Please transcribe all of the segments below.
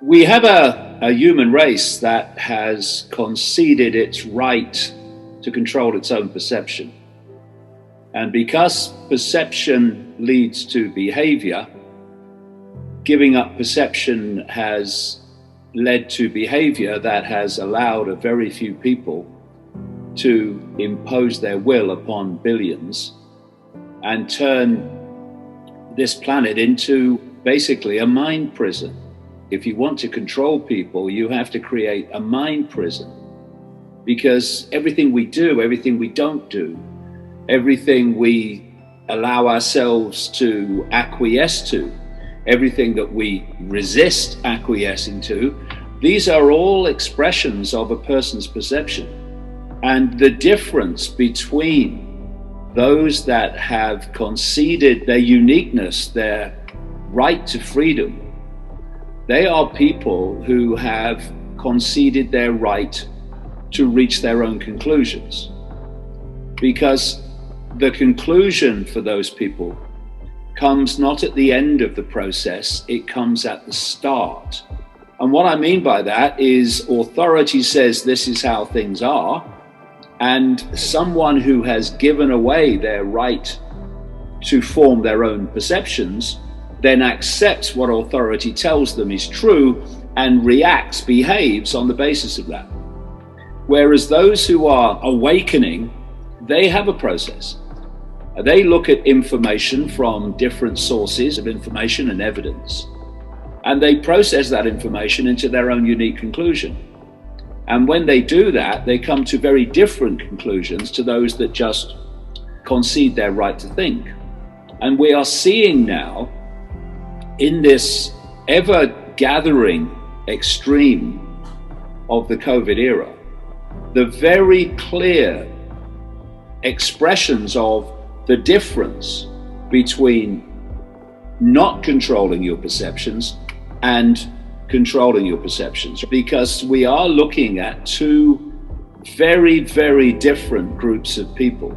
We have a human race that has conceded its right to control its own perception. And because perception leads to behavior, giving up perception has led to behavior that has allowed a very few people to impose their will upon billions and turn this planet into basically a mind prison. If you want to control people, you have to create a mind prison, because everything we do, everything we don't do, everything we allow ourselves to acquiesce to, everything that we resist acquiescing to, these are all expressions of a person's perception. And the difference between those that have conceded their uniqueness, their right to freedom, they are people who have conceded their right to reach their own conclusions. Because the conclusion for those people comes not at the end of the process, it comes at the start. And what I mean by that is authority says this is how things are, and someone who has given away their right to form their own perceptions then accepts what authority tells them is true and reacts, behaves on the basis of that. Whereas those who are awakening, they have a process. They look at information from different sources of information and evidence, and they process that information into their own unique conclusion. And when they do that, they come to very different conclusions to those that just concede their right to think. And we are seeing now, in this ever-gathering extreme of the COVID era, the very clear expressions of the difference between not controlling your perceptions and controlling your perceptions, because we are looking at two very, very different groups of people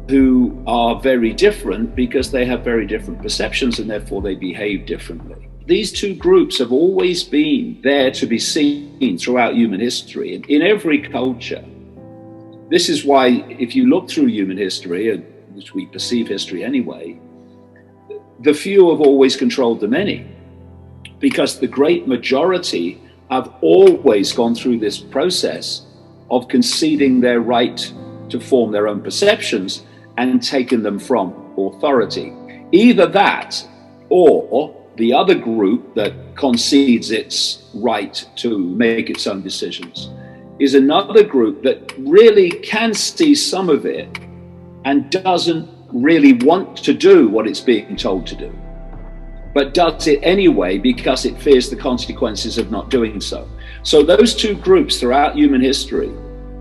who are very different because they have very different perceptions and therefore they behave differently. These two groups have always been there to be seen throughout human history, in every culture. This is why, if you look through human history, which we perceive history anyway, the few have always controlled the many, because the great majority have always gone through this process of conceding their right to form their own perceptions and taken them from authority. Either that, or the other group that concedes its right to make its own decisions is another group that really can see some of it and doesn't really want to do what it's being told to do, but does it anyway because it fears the consequences of not doing so. So those two groups throughout human history,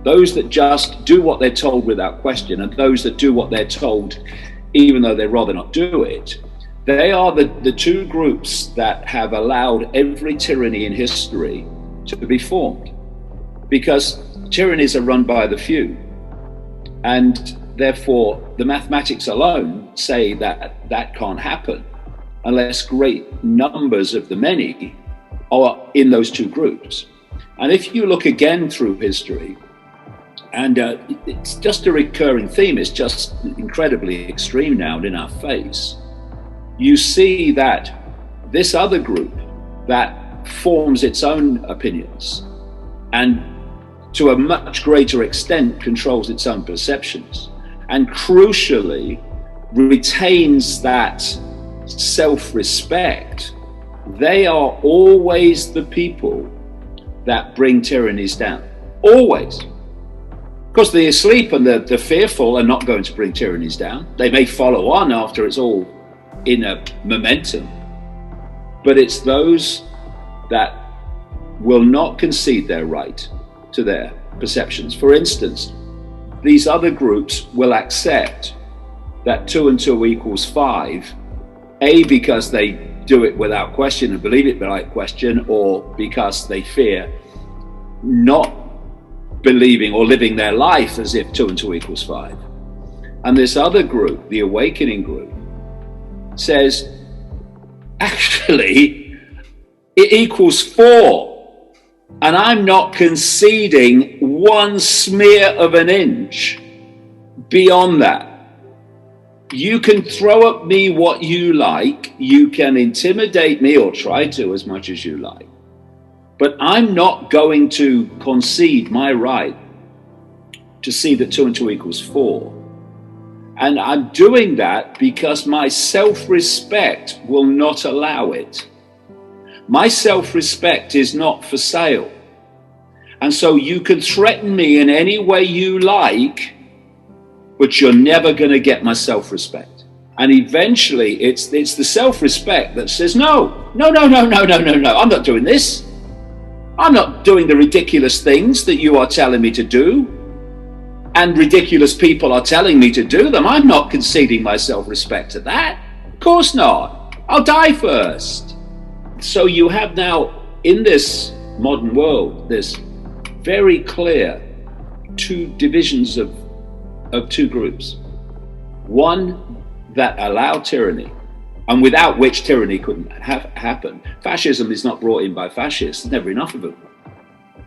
those that just do what they're told without question, and those that do what they're told even though they'd rather not do it, they are the two groups that have allowed every tyranny in history to be formed. Because tyrannies are run by the few, and therefore the mathematics alone say that that can't happen unless great numbers of the many are in those two groups. And if you look again through history, and it's just a recurring theme, it's just incredibly extreme now and in our face, you see that this other group that forms its own opinions and to a much greater extent controls its own perceptions and crucially retains that self-respect, they are always the people that bring tyrannies down. Always. Because the asleep and the fearful are not going to bring tyrannies down. They may follow on after it's all in a momentum, but it's those that will not concede their right to their perceptions. For instance, these other groups will accept that 2 and 2 equals 5, A, because they do it without question and believe it without question, or because they fear not believing or living their life as if 2 and 2 equals 5. And this other group, the awakening group, says, actually, it equals 4. And I'm not conceding one smear of an inch beyond that. You can throw at me what you like. You can intimidate me, or try to, as much as you like. But I'm not going to concede my right to see that 2 and 2 equals 4. And I'm doing that because my self-respect will not allow it. My self-respect is not for sale. And so you can threaten me in any way you like, but you're never going to get my self-respect. And eventually it's the self-respect that says, no, I'm not doing this. I'm not doing the ridiculous things that you are telling me to do. And ridiculous people are telling me to do them. I'm not conceding my self-respect to that. Of course not. I'll die first. So you have now, in this modern world, this very clear 2 divisions of 2 groups. One that allow tyranny, and without which tyranny couldn't have happened. Fascism is not brought in by fascists, never enough of them.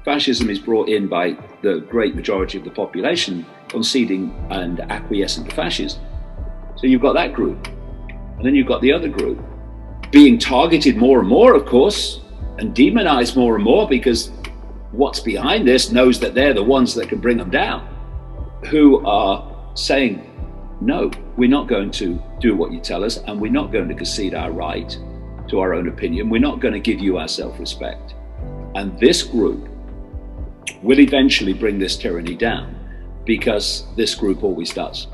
Fascism is brought in by the great majority of the population conceding and acquiescing to fascism. So you've got that group. And then you've got the other group being targeted more and more, of course, and demonized more and more, because what's behind this knows that they're the ones that can bring them down, who are saying, no, we're not going to do what you tell us, and we're not going to concede our right to our own opinion. We're not going to give you our self-respect. And this group will eventually bring this tyranny down, because this group always does.